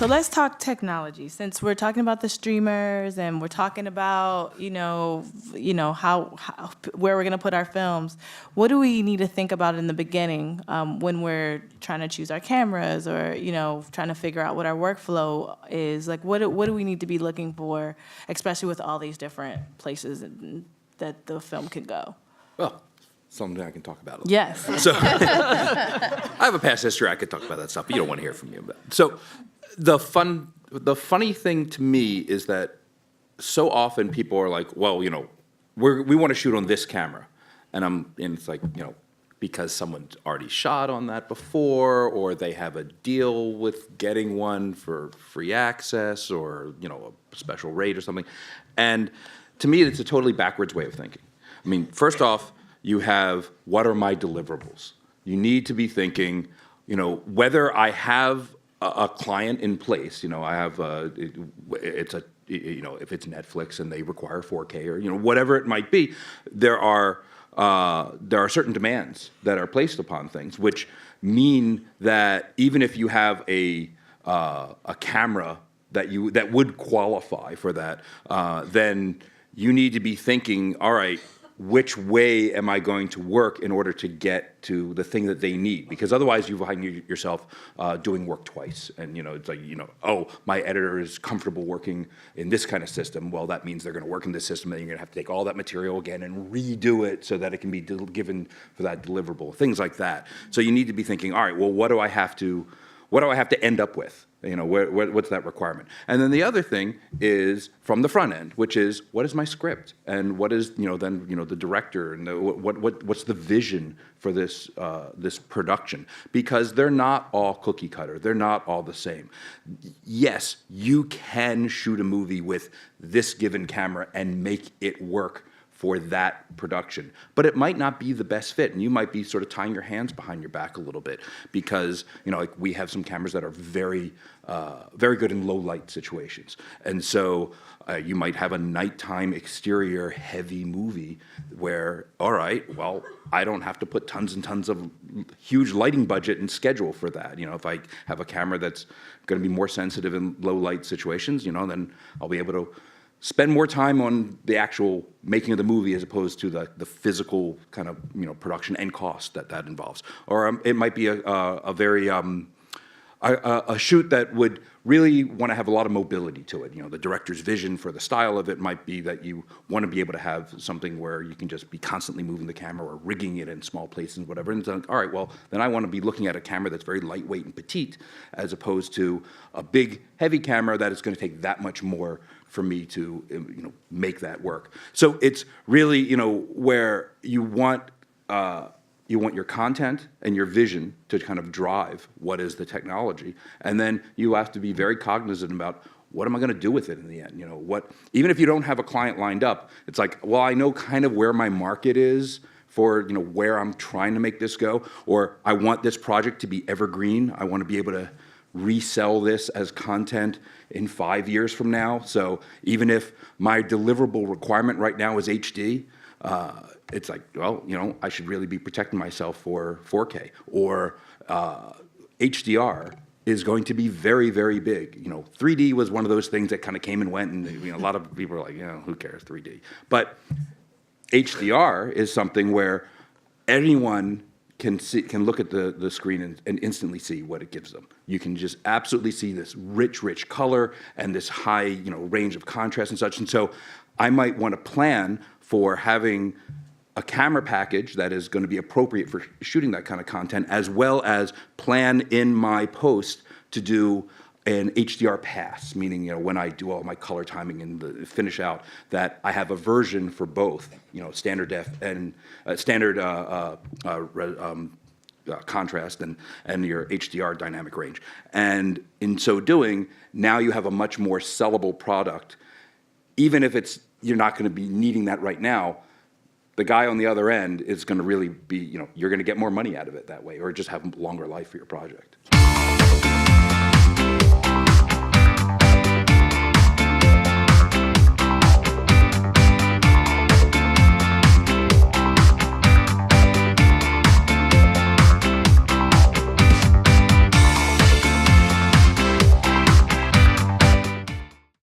So let's talk technology. Since we're talking about the streamers and we're talking about, how where we're going to put our films, what do we need to think about in the beginning when we're trying to choose our cameras or, trying to figure out what our workflow is? Like, what do we need to be looking for, especially with all these different places that the film could go? Well, something I can talk about. Yes. So I have a past history. I could talk about that stuff, but you don't want to hear from me about it. So the funny thing to me is that so often people are like, well, we want to shoot on this camera. And it's like, because someone's already shot on that before, or they have a deal with getting one for free access or, a special rate or something. And to me, it's a totally backwards way of thinking. I mean, first off, you have, what are my deliverables? You need to be thinking, whether I have a client in place, I have, if it's Netflix and they require 4K or, whatever it might be, there are certain demands that are placed upon things, which mean that even if you have a camera that would qualify for that, then you need to be thinking, all right, which way am I going to work in order to get to the thing that they need? Because otherwise you find yourself doing work twice. And, it's like, oh, my editor is comfortable working in this kind of system. Well, that means they're going to work in this system, and you're going to have to take all that material again and redo it so that it can be given for that deliverable, things like that. So you need to be thinking, all right, well, what do I have to end up with? What's that requirement? And then the other thing is from the front end, which is, what is my script? And what is, the director, and what's the vision for this production? Because they're not all cookie cutter. They're not all the same. Yes, you can shoot a movie with this given camera and make it work for that production. But it might not be the best fit, and you might be sort of tying your hands behind your back a little bit because, like we have some cameras that are very good in low light situations. And so you might have a nighttime exterior heavy movie where, all right, well, I don't have to put tons and tons of huge lighting budget and schedule for that. If I have a camera that's going to be more sensitive in low light situations, then I'll be able to spend more time on the actual making of the movie as opposed to the physical kind of production and cost that involves. Or it might be a shoot that would really want to have a lot of mobility to it. The director's vision for the style of it might be that you want to be able to have something where you can just be constantly moving the camera or rigging it in small places, whatever. And so, all right, well, then I want to be looking at a camera that's very lightweight and petite as opposed to a big, heavy camera that is going to take that much more for me to make that work. So it's really where you want your content and your vision to kind of drive what is the technology, and then you have to be very cognizant about what am I going to do with it in the end. Even if you don't have a client lined up, it's like, well, I know kind of where my market is for where I'm trying to make this go, or I want this project to be evergreen. I want to be able to resell this as content in 5 years from now. So even if my deliverable requirement right now is HD, it's like, well, I should really be protecting myself for 4K. Or HDR is going to be very, very big. 3D was one of those things that kind of came and went, and a lot of people are like, who cares, 3D? But HDR is something where anyone can look at the screen and instantly see what it gives them. You can just absolutely see this rich color and this high range of contrast and such. And so I might want to plan for having a camera package that is going to be appropriate for shooting that kind of content, as well as plan in my post to do an HDR pass, meaning when I do all my color timing and the finish out, that I have a version for both, standard def and standard contrast and your HDR dynamic range. And in so doing, now you have a much more sellable product, even if you're not going to be needing that right now. The guy on the other end is going to really be, you're going to get more money out of it that way, or just have a longer life for your project.